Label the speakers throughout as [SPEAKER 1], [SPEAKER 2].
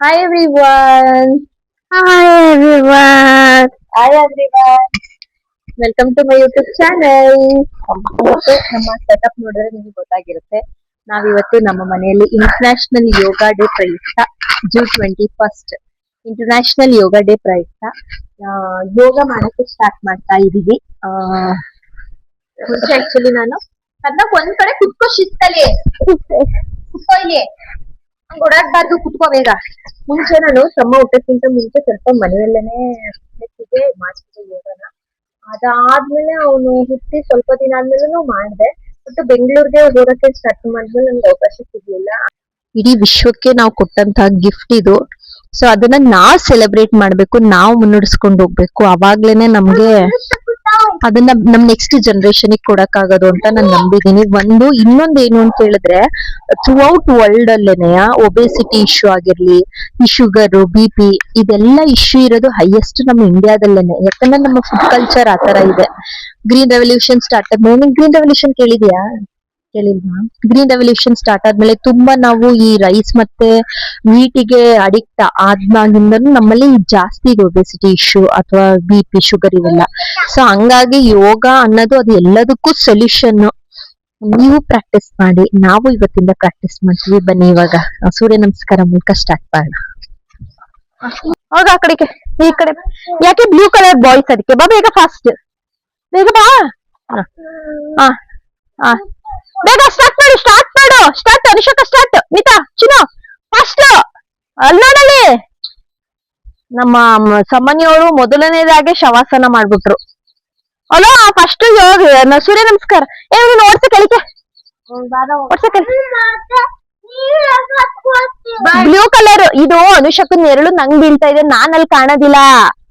[SPEAKER 1] Hi everyone.
[SPEAKER 2] Hi everyone.
[SPEAKER 1] Hi everyone. Welcome to my YouTube channel. ಇವತ್ತು ನಮ್ಮ setup ನೋಡಿದ್ರೆ ನಿಮಗೆ ಗೊತ್ತಾಗಿರುತ್ತೆ. ನಾವಿವತ್ತು ನಮ್ಮ ಮನೆಯಲ್ಲಿ ಇಂಟರ್ನ್ಯಾಷನಲ್ ಯೋಗ ಡೇ ಪ್ರಯುಕ್ತ ಜೂನ್ 21 ಇಂಟರ್ನ್ಯಾಷನಲ್ ಯೋಗ ಡೇ ಪ್ರಯುಕ್ತ ಯೋಗ ಮಾಡಕ್ಕೆ ಸ್ಟಾರ್ಟ್ ಮಾಡ್ತಾ ಇದೀವಿ. ಮುಂಚೆ ಆಕ್ಚುಲಿ ನಾನು ಅದನ್ನ ಒಂದ್ ಕಡೆ ಕುತ್ಕೋ ಶಿಸ್ತಲ್ಲಿ ಕುತ್ಕೋ ಇಲ್ಲಿ ಓಡಾಡ್ಬಾರ್ದು ಕುತ್ಕೋ ಬೇಗ. ಮುಂಚೆ ನಾನು ತಮ್ಮ ಊಟಕ್ಕಿಂತ ಮುಂಚೆ ಸ್ವಲ್ಪ ಮನೆಯಲ್ಲೇನೆ ಮಾಡ್ತಿದ್ದೆ ಯೋಗನ. ಅದಾದ್ಮೇಲೆ ಅವನು ಹುಟ್ಟಿ ಸ್ವಲ್ಪ ದಿನ ಆದ್ಮೇಲೆ ಮಾಡಿದೆ. ಬಟ್ ಬೆಂಗಳೂರಿಗೆ ಹೋಗಕ್ಕೆ ಸ್ಟಾರ್ಟ್ ಮಾಡಿದ್ಮೇಲೆ ನನ್ಗೆ ಅವಕಾಶ ಸಿಗ್ಲಿಲ್ಲ. ಇಡೀ ವಿಶ್ವಕ್ಕೆ ನಾವು ಕೊಟ್ಟಂತಹ ಗಿಫ್ಟ್ ಇದು. ಸೊ ಅದನ್ನ ನಾವ್ ಸೆಲೆಬ್ರೇಟ್ ಮಾಡ್ಬೇಕು, ನಾವು ಮುನ್ನಡೆಸ್ಕೊಂಡು ಹೋಗ್ಬೇಕು. ಅವಾಗ್ಲೇನೆ ನಮ್ಗೆ ಅದನ್ನ ನಮ್ ನೆಕ್ಸ್ಟ್ ಜನರೇಷನ್ ಕೊಡಕ್ ಆಗೋದು ಅಂತ ನಾನು ನಂಬಿದೀನಿ. ಇನ್ನೊಂದು ಏನು ಅಂತ ಹೇಳಿದ್ರೆ, ಥ್ರೂ ಔಟ್ ವರ್ಲ್ಡ್ ಅಲ್ಲೇನೆ ಒಬೆಸಿಟಿ ಇಶ್ಯೂ ಆಗಿರ್ಲಿ, ಈ ಶುಗರ್, BP ಇದೆಲ್ಲ ಇಶ್ಯೂ ಇರೋದು ಹೈಯೆಸ್ಟ್ ನಮ್ಮ ಇಂಡಿಯಾದಲ್ಲೇನೆ. ಯಾಕಂದ್ರೆ ನಮ್ಮ ಫುಡ್ ಕಲ್ಚರ್ ಆತರ ಇದೆ. ಗ್ರೀನ್ ರೆವಲ್ಯೂಷನ್ ಸ್ಟಾರ್ಟ್ ಆದ್ಮೇಲೆ, ಗ್ರೀನ್ ರೆವಲ್ಯೂಷನ್ ಕೇಳಿದ್ಯಾ? ಕೇಳಿಲ್ವಾ? ಗ್ರೀನ್ ರೆವಲ್ಯೂಷನ್ ಸ್ಟಾರ್ಟ್ ಆದ್ಮೇಲೆ ತುಂಬಾ ನಾವು ಈ ರೈಸ್ ಮತ್ತೆ ಮೀಟಿಗೆ ಅಡಿಕ್ಟ್ ಆದ್ಮಾಗಿಂದನೂ ನಮ್ಮಲ್ಲಿ ಜಾಸ್ತಿ ಇದೆ ಒಬೆಸಿಟಿ ಇಶ್ಯೂ ಅಥವಾ BP, ಶುಗರ್ ಇವೆಲ್ಲ. ಸೊ ಹಂಗಾಗಿ ಯೋಗ ಅನ್ನೋದು ಅದು ಎಲ್ಲದಕ್ಕೂ ಸೊಲ್ಯೂಷನ್. ನೀವು ಪ್ರಾಕ್ಟೀಸ್ ಮಾಡಿ, ನಾವು ಇವತ್ತಿಂದ ಪ್ರಾಕ್ಟೀಸ್ ಮಾಡ್ತೀವಿ. ಬನ್ನಿ ಇವಾಗ ಸೂರ್ಯ ನಮಸ್ಕಾರ ಮೂಲಕ ಸ್ಟಾರ್ಟ್ ಮಾಡೋಣ. ಹೋಗ ಆ ಕಡೆಗೆ, ಈ ಕಡೆ. ಯಾಕೆ ಬ್ಲೂ ಕಲರ್ ಬಾಯ್ಸ್? ಅದಕ್ಕೆ ಬಾ ಬೇಗ, ಫಾಸ್ಟ್ ಬೇಗ ಬಾ. ಹಾ ಬೇಗ ಸ್ಟಾರ್ಟ್ ಮಾಡು, ಸ್ಟಾರ್ಟ್ ಅನುಷಕ, ಸ್ಟಾರ್ಟ್. ಮಿತಾ, ಚಿನ್ನು, ಫಾಸ್ಟ್. ಅಲ್ಲೋಡಲಿ ನಮ್ಮ ಸಾಮಾನ್ಯವರು ಮೊದಲನೇದಾಗೆ ಶವಾಸನ ಮಾಡ್ಬಿಟ್ರು. ಅಲೋ ಫಸ್ಟ್ ಸೂರ್ಯ ನಮಸ್ಕಾರ. ನೀನು ಓಡ್ಸ ಕೆಳಗೆ, ಬ್ಲೂ ಕಲರ್ ಇದು ಅನುಷಕನ್ ನೆರಳು ನಂಗ್ ಬೀಳ್ತಾ ಇದೆ, ನಾನ್ ಅಲ್ಲಿ ಕಾಣೋದಿಲ್ಲ.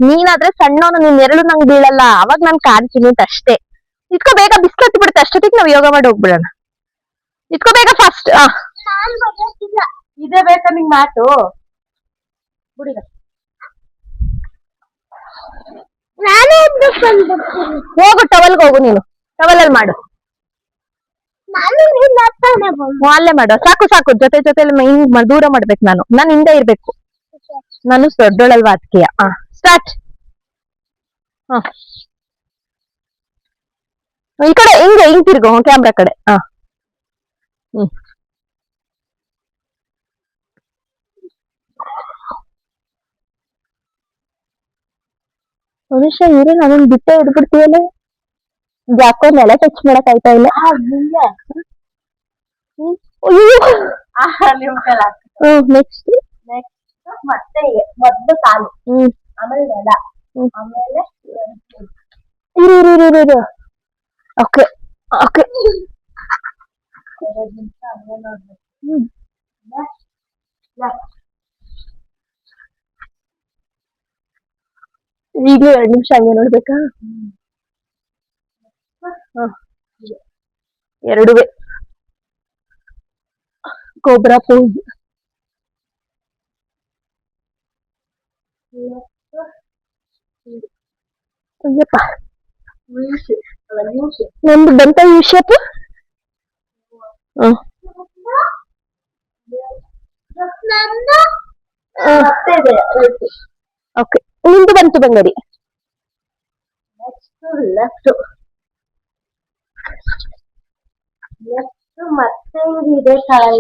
[SPEAKER 1] ನೀನಾದ್ರೆ ಸಣ್ಣವನು, ನಿನ್ ನೆರಳು ನಂಗ್ ಬೀಳಲ್ಲ, ಅವಾಗ ನಾನ್ ಕಾಣ್ತೀನಿ ಅಂತ ಅಷ್ಟೇ. ಇಟ್ಕೋ ಬೇಗ, ಬಿಸ್ಕತ್ ಬಿಡುತ್ತೆ ಅಷ್ಟೊತ್ತಿಗೆ ನಾವ್ ಯೋಗ ಮಾಡಿ ಹೋಗ್ಬಿಡೋಣ. ಇಟ್ಕೋ ಬೇಗ ಫಾಸ್ಟ್. ಇದೇ ಬೇಕಾ ನಿಂಗ್ ಮಾತು? ಬಿಡಿಗ ಹೋಗು, ಟವಲ್ಗೆ ಹೋಗು. ನೀನು ಟವಲಲ್ಲಿ ಮಾಡು, ಅಲ್ಲೇ ಮಾಡು. ಸಾಕು ಸಾಕು, ಜೊತೆಲಿ ಹಿಂಗ್ ದೂರ ಮಾಡ್ಬೇಕು. ನಾನು ಹಿಂದೆ ಇರ್ಬೇಕು. ನಾನು ದೊಡ್ಡೋಳಲ್ವಾ ಅದಕ್ಕೆ. ಸ್ಟಾರ್ಟ್. ಈ ಕಡೆ ಹಿಂಗ್ ತಿರ್ಗು, ಕ್ಯಾಮ್ರಾ ಕಡೆ. ಹ್ಮ್ ಮನುಷ್ಯ ಇರೋ ಅದನ್ನ ಬಿಟ್ಟೆ ಹಿಡ್ಬಿಡ್ತೀವಲ್ಲ. ಯಾಕೋ ನೆಲ ಟಚ್ ಮಾಡಕ್ ಆಯ್ತಾ ಇಲ್ಲ. ನೆಕ್ಸ್ಟ್ ಮತ್ತೆ ಮೊದ್ಲು ಕಾಲು, ಆಮೇಲೆ ನೆಲ, ಆಮೇಲೆ ಇರು. Okay okay. 2 ನಿಮಿಷ ಹಂಗೆ ನೋಡ್ಬೇಕು. ಈಗಲೂ 2 ನಿಮಿಷ ಹಂಗೆ ನೋಡ್ಬೇಕಾ? ಎರಡುವೆ ಕೋಬ್ರಾ ಪೋಸ್. ಅಯ್ಯಪ್ಪ, ನಮ್ದು ಬಂತ ಯು ಶೇಪ್. ಓಕೆ, ನಿಂದು ಬಂತು ಬಂಗಡಿ. ಲೆಫ್ಟ್ ಮತ್ತೆ ಇದೆ ಕಾಲ.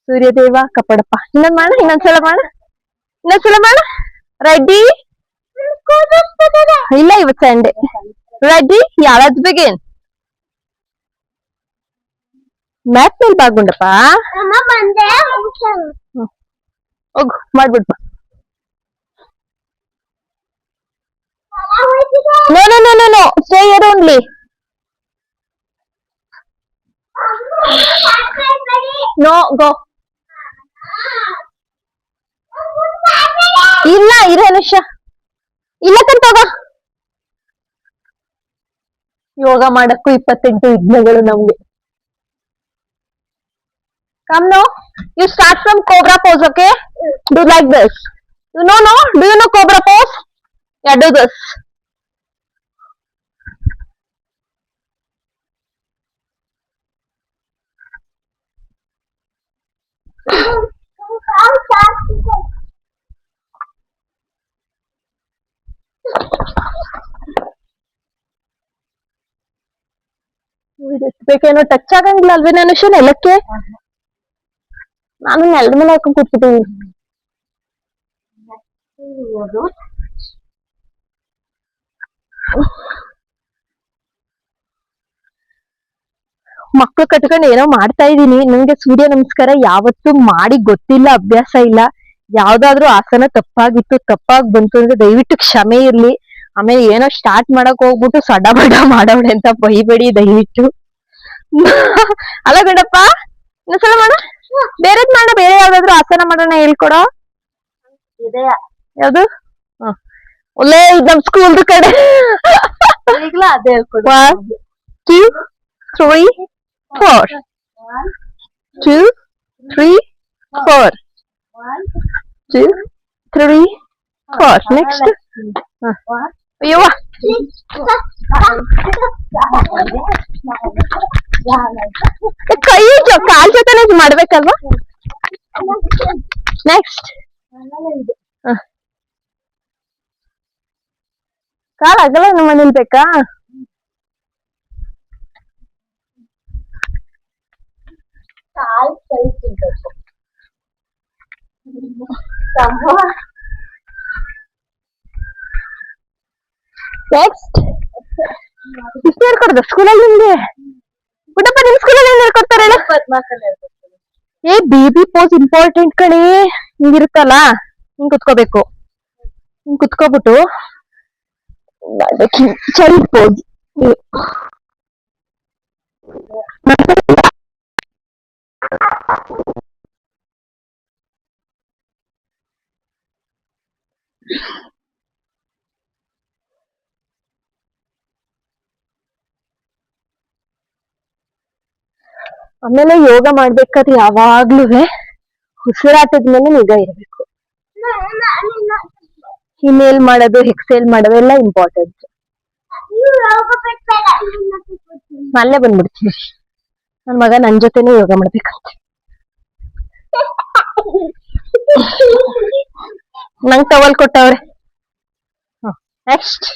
[SPEAKER 1] ಸೂರ್ಯದೇವ ಕಪಡಪ್ಪ. ಇನ್ನೊಂದ್ಸಲ ಮಾಡ. ರೆಡಿ? ಇಲ್ಲ, ಇವತ್ತು ಸಂಡೆ. ರೆಡಿ? ಯಾವ್ದು ಬಿಗಿನ್? ಮ್ಯಾಥ್ ಮೇಲೆ ಬಾಗುಂಡಪ್ಪ. ಹೋಗು, ಮಾಡ್ಬಿಡ್ಪ. No, stay here only. No, go. ಇಲ್ಲ, ನಿಮಿಷ ಇಲ್ಲ ಕಂತೋಗ. ಯೋಗ ಮಾಡಕ್ಕೂ 28 ವಿಘ್ನಗಳು ನಮ್ಗೆ. Come now, you start from cobra pose, okay? Do like this. Do you know cobra pose? Yeah, do this.
[SPEAKER 2] ಬೇಕೇನೋ ಟಚ್ ಆಗಂಗಿಲ್ಲ ಅಲ್ವೇ ನಾನು ನೆಲಕ್ಕೆ ನಾನು ನೆಲದ ಮೇಲೆ ಹಾಕೊಂಡ್ ಕೂತ್ಬಿಟ್ಟಿದ್ದೀನಿ. ಮಕ್ಳು ಕಟ್ಕೊಂಡು ಏನೋ ಮಾಡ್ತಾ ಇದೀನಿ. ನಂಗೆ ಸೂರ್ಯ ನಮಸ್ಕಾರ ಯಾವತ್ತೂ ಮಾಡಿ ಗೊತ್ತಿಲ್ಲ, ಅಭ್ಯಾಸ ಇಲ್ಲ. ಯಾವ್ದಾದ್ರು ಆಸನ ತಪ್ಪಾಗಿತ್ತು, ತಪ್ಪಾಗಿ ಬಂತು ಅಂದ್ರೆ ದಯವಿಟ್ಟು ಕ್ಷಮೆ ಇರ್ಲಿ. ಆಮೇಲೆ ಏನೋ ಸ್ಟಾರ್ಟ್ ಮಾಡಕ್ ಹೋಗ್ಬಿಟ್ಟು ಸಡಬಡ ಮಾಡವಳೆ ಅಂತ ಬೈಬೇಡಿ ದಯವಿಟ್ಟು. ಅಲ್ಲ ಗಡಪ್ಪ, ಇನ್ನೊಂದ್ಸಲ ಮಾಡ, ಬೇರೆದ್ ಮಾಡ, ಬೇರೆ ಯಾವ್ದಾದ್ರು ಆಸನ ಮಾಡೋಣ ಹೇಳ್ಕೊಡೋ. ಯಾವ್ದು? ಒಳ್ಳೆ ನಮ್ ಸ್ಕೂಲ್ ಕಡೆ
[SPEAKER 1] ಈಗ್ಲೂ ಅದೇ ಹೇಳ್ಕೊಡು.
[SPEAKER 2] 1 2 3 4 2 3 4 2 3 4 ನೆಕ್ಸ್ಟ್. ಅಯ್ಯವ್ವ, ಕೈ ಕಾಲ್ ಜೊತೆನೆ ಮಾಡ್ಬೇಕಲ್ವಾ? ನೆಕ್ಸ್ಟ್ ಕಾಲ್ ಆಗಲ್ಲ ನಮ್ಮ ಮನೇಲಿ ಬೇಕಾ?
[SPEAKER 1] ಕಾಲ್ ಕೈ ತಿನ್ಬೇಕು.
[SPEAKER 2] ನೆಕ್ಸ್ಟ್ ಇಷ್ಟ ಹೇಳ್ಕೊಡ್ದು ಸ್ಕೂಲಲ್ಲಿ ನಿಮ್ಗೆ? ಪುಟ್ಟಪ್ಪ ನಿಮ್ ಸ್ಕೂಲಲ್ಲಿ ಏನ್ ಹೇಳ್ಕೊಡ್ತಾರೆ ಹೇಳು? ಏ ಬೇಬಿ ಪೋಸ್ ಇಂಪಾರ್ಟೆಂಟ್ ಕಣೆ. ಹಿಂಗಿರುತ್ತಲ್ಲ, ಹಿಂಗ್ ಕುತ್ಕೋಬೇಕು. ಹಿಂಗ್ ಕುತ್ಕೋಬಿಟ್ಟು ಚೈಲ್ಡ್ ಪೋಸ್. ಆಮೇಲೆ ಯೋಗ ಮಾಡ್ಬೇಕಾದ್ರೆ ಯಾವಾಗ್ಲೂ ಉಸಿರಾಟದ ಮೇಲೆ ನಿಗಾ ಇರ್ಬೇಕು. ಇನ್ಹೇಲ್ ಮಾಡೋದು, ಎಕ್ಸೇಲ್ ಮಾಡೋದು ಎಲ್ಲ ಇಂಪಾರ್ಟೆಂಟ್. ಅಲ್ಲೇ ಬಂದ್ಬಿಡ್ತೀನಿ. ನನ್ ಮಗ ನನ್ ಜೊತೆನೆ ಯೋಗ ಮಾಡ್ಬೇಕಂತ. ನಂಗ್ ಟವಲ್ ಕೊಟ್ಟವ್ರೆ. ನೆಕ್ಸ್ಟ್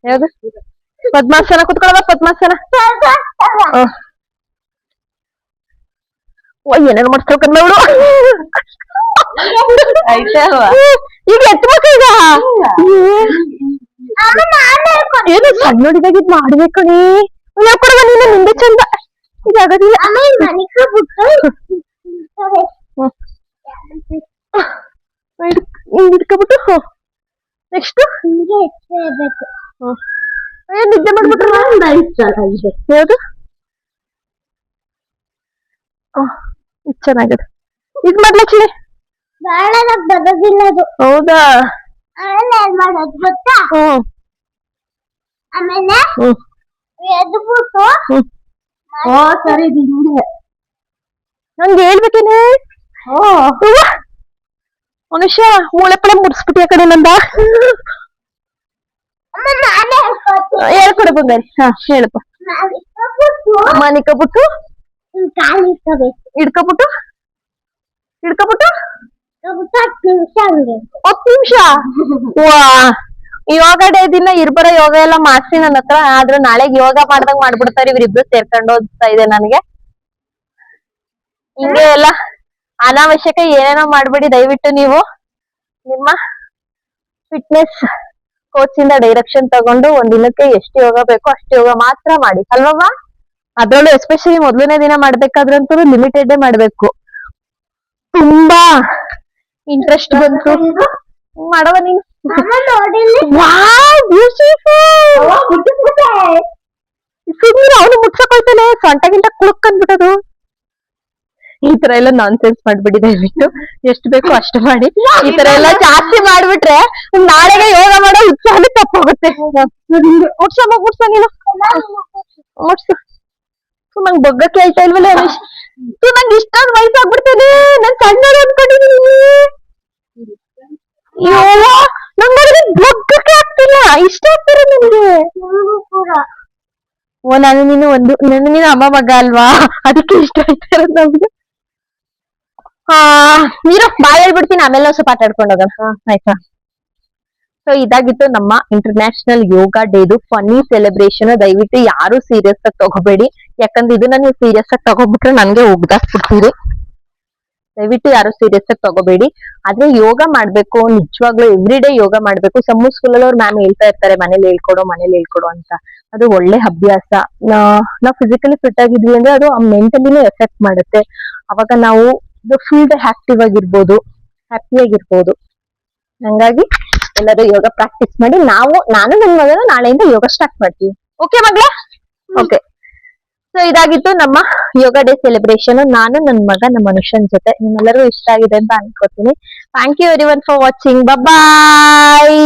[SPEAKER 2] ಯಾವ್ದು? ಪದ್ಮಾಸನ ಕುತ್ಕೊಳ್ಳವ, ಪದ್ಮಾಸನ. ಏನೇನು ಮಾಡ್ಸ್ಕೊಳ್ಕಂಡ್ ಅವಳು. ಈಗ ಎತ್ಬೇಕು. ಈಗ ಏನು ಸಣ್ಣ ಹುಡುಗಿದ್ ಮಾಡ್ಬೇಕಣಿ. ಹೇಳ್ಕೊಡುವ ನೀನು, ನಿಂದೆ ಚಂದ. ಇದಾಗೋದಿಲ್ಲ. ಹಿಡ್ಕೊಬಿಟ್ಟು ನೆಕ್ಸ್ಟ್ ನಿದ್ದೆ ಮಾಡ್ಬಿಟ್ರ. ಯಾವ್ದು? ಇದು ಚೆನ್ನಾಗದು. ಇದ್ ಮಾಡ್ಲಕ್ಷ್ಮಿ
[SPEAKER 1] ಬರೋದಿಲ್ಲ ಅದು.
[SPEAKER 2] ಹೌದಾ?
[SPEAKER 1] ಮಾಡೋದು ಗೊತ್ತಾ? ಆಮೇಲೆ ಎದ್ಬಿಟ್ಟು ಸರಿ
[SPEAKER 2] ನಂಗೆ ಹೇಳ್ಬೇಕೇನೆ. ಮನುಷ್ಯ ಮೂಳೆ ಪಡೆ ಮುಡ್ಸ್ಬಿಟ್ಟಿ ಆ ಕಡೆ ನಂದ. ಹೇಳ್ಕೊಡ ಬಂಗಾರಿ. ಹಾ ಹೇಳಪ್ಪ. ಮನಿಕಬಿಟ್ಟು
[SPEAKER 1] ಕಾಲು ಇಟ್ಕೋಬೇಕು.
[SPEAKER 2] ಹಿಡ್ಕೊಬಿಟ್ಟು ಹಿಡ್ಕೊಬಿಟ್ಟು 10 ನಿಮಿಷ. ವಾ, ಯೋಗ ಡೇ ದಿನ ಇರ್ಬರ ಯೋಗ ಎಲ್ಲ ಮಾಡ್ಸಿ ನನ್ನ ಹತ್ರ. ಆದ್ರೂ ನಾಳೆಗ್ ಯೋಗ ಮಾಡ್ದಂಗ್ ಮಾಡ್ಬಿಡ್ತಾರೆ ಇವ್ರಿಬ್ರು ಸೇರ್ಕೊಂಡು. ಓದಿಸ್ತಾ ಇದೆ ನನ್ಗೆ. ಹಿಂಗೆ ಎಲ್ಲ ಅನಾವಶ್ಯಕ ಏನೇನೋ ಮಾಡ್ಬೇಡಿ ದಯವಿಟ್ಟು. ನೀವು ನಿಮ್ಮ ಫಿಟ್ನೆಸ್ ಕೋಚ್ ಇಂದ ಡೈರೆಕ್ಷನ್ ತಗೊಂಡು ಒಂದಿನಕ್ಕೆ ಎಷ್ಟು ಯೋಗ ಬೇಕೋ ಅಷ್ಟು ಯೋಗ ಮಾತ್ರ ಮಾಡಿ ಅಲ್ವಮ್ಮ? ಅದ್ರಲ್ಲೂ ಎಸ್ಪೆಷಲಿ ಮೊದಲನೇ ದಿನ ಮಾಡ್ಬೇಕಾದ್ರಂತೂ ಲಿಮಿಟೆಡ್ ಮಾಡ್ಬೇಕು. ತುಂಬಾ ಇಂಟ್ರೆಸ್ಟ್ ಬಂತು ಮಾಡವ ನೀನು. ಸುಮ್ಮನೆ ಅವನು ಮುಟ್ಸಕ್ ಹೋಯ್ತಾನೆ, ಸೊಂಟ ಗಿಂಟ ಕುಳಕ್ ಅಂದ್ಬಿಟ್ಟದು. ಈ ತರ ಎಲ್ಲ ನಾನ್ ಸೆನ್ಸ್ ಮಾಡ್ಬಿಡಿ ದಯವಿಟ್ಟು. ಎಷ್ಟು ಬೇಕೋ ಅಷ್ಟು ಮಾಡಿ. ಈ ತರ ಎಲ್ಲ ಜಾಸ್ತಿ ಮಾಡ್ಬಿಟ್ರೆ ನಾಳೆಗೆ ಯೋಗ ಮಾಡೋ ಉತ್ಸಾಹ ತಪ್ಪೋಗುತ್ತೆ. ಮುಟ್ಸಮ್ಮ, ಮುಟ್ಸ ನೀನು ಮುಟ್ಸು. ನಂಗ್ ಬೊಗ್ಗಕ್ಕೆ ಹೇಳ್ತಾ ಇಲ್ವಲ್ಲ ರಮೇಶ್. ನಂಗೆ ಇಷ್ಟೊಂದು ವಯಸ್ಸಾಗ್ಬಿಡ್ತೇನೆ. ನಾನ್ ಸಣ್ಣದು ಅನ್ಕೊಂಡಿದೀನಿ. ನಂಗೆ ಬೊಗ್ಗಕ್ಕೆ ಆಗ್ತಿಲ್ಲ. ಇಷ್ಟ ಆಗ್ತಾರೆ ನನ್ಗೆ. ಓ, ನಾನು ನೀನು ಅಮ್ಮ ಮಗ ಅಲ್ವಾ, ಅದಕ್ಕೆ ಇಷ್ಟ ಆಯ್ತಾ ಇರೋದು ನಮ್ಗೆ. ಆ ನೀರು ಬಾಯ್ ಹೇಳ್ಬಿಡ್ತೀನಿ, ಆಮೇಲೆ ಒಂದ್ ಸ್ವಲ್ಪ ಆಟಾಡ್ಕೊಂಡು ಹೋಗೋಣ ಆಯ್ತಾ. ಸೊ ಇದಾಗಿತ್ತು ನಮ್ಮ ಇಂಟರ್ನ್ಯಾಷನಲ್ ಯೋಗ ಡೇದು ಫನ್ನಿ ಸೆಲೆಬ್ರೇಷನ್. ದಯವಿಟ್ಟು ಯಾರು ಸೀರಿಯಸ್ ಆಗಿ ತಗೋಬೇಡಿ, ಯಾಕಂದ್ರೆ ಇದನ್ನ ನೀವು ಸೀರಿಯಸ್ ಆಗಿ ತಗೋಬಿಟ್ರೆ ನನ್ಗೆ ಉಗ್ದಾಕ್ಬಿಡ್ತೀರಿ. ದಯವಿಟ್ಟು ಯಾರು ಸೀರಿಯಸ್ ಆಗಿ ತಗೋಬೇಡಿ. ಆದ್ರೆ ಯೋಗ ಮಾಡ್ಬೇಕು, ನಿಜವಾಗ್ಲೂ ಎವ್ರಿ ಡೇ ಯೋಗ ಮಾಡ್ಬೇಕು. ಸಮ್ಮು ಸ್ಕೂಲಲ್ಲಿ ಅವ್ರು ಮ್ಯಾಮ್ ಹೇಳ್ತಾ ಇರ್ತಾರೆ ಮನೇಲಿ ಹೇಳ್ಕೊಡು ಅಂತ. ಅದು ಒಳ್ಳೆ ಅಭ್ಯಾಸ. ನಾವು ಫಿಸಿಕಲಿ ಫಿಟ್ ಆಗಿದ್ವಿ ಅಂದ್ರೆ ಅದು ಮೆಂಟಲಿನೂ ಎಫೆಕ್ಟ್ ಮಾಡುತ್ತೆ. ಅವಾಗ ನಾವು ಫುಲ್ ಡೇ ಆಕ್ಟಿವ್ ಆಗಿರ್ಬೋದು, ಹ್ಯಾಪಿ ಆಗಿರ್ಬೋದು. ಹಂಗಾಗಿ ಎಲ್ಲರೂ ಯೋಗ ಪ್ರಾಕ್ಟೀಸ್ ಮಾಡಿ. ನಾನು ನನ್ನ ಮಗನ ನಾಳೆಯಿಂದ ಯೋಗ ಸ್ಟಾರ್ಟ್ ಮಾಡ್ತೀವಿ. ಓಕೆ ಮಗಳೇ? ಓಕೆ. ಸೊ ಇದಾಗಿತ್ತು ನಮ್ಮ ಯೋಗ ಡೇ ಸೆಲೆಬ್ರೇಷನ್. ನಾನು ನನ್ನ ಮಗ ನಮ್ಮ ಮನುಷ್ಯನ ಜೊತೆ. ನಿಮ್ಮೆಲ್ಲರಿಗೂ ಇಷ್ಟ ಆಗಿದೆ ಅಂತ ಅನ್ಕೋತೀನಿ. Thank you everyone for watching. Bye.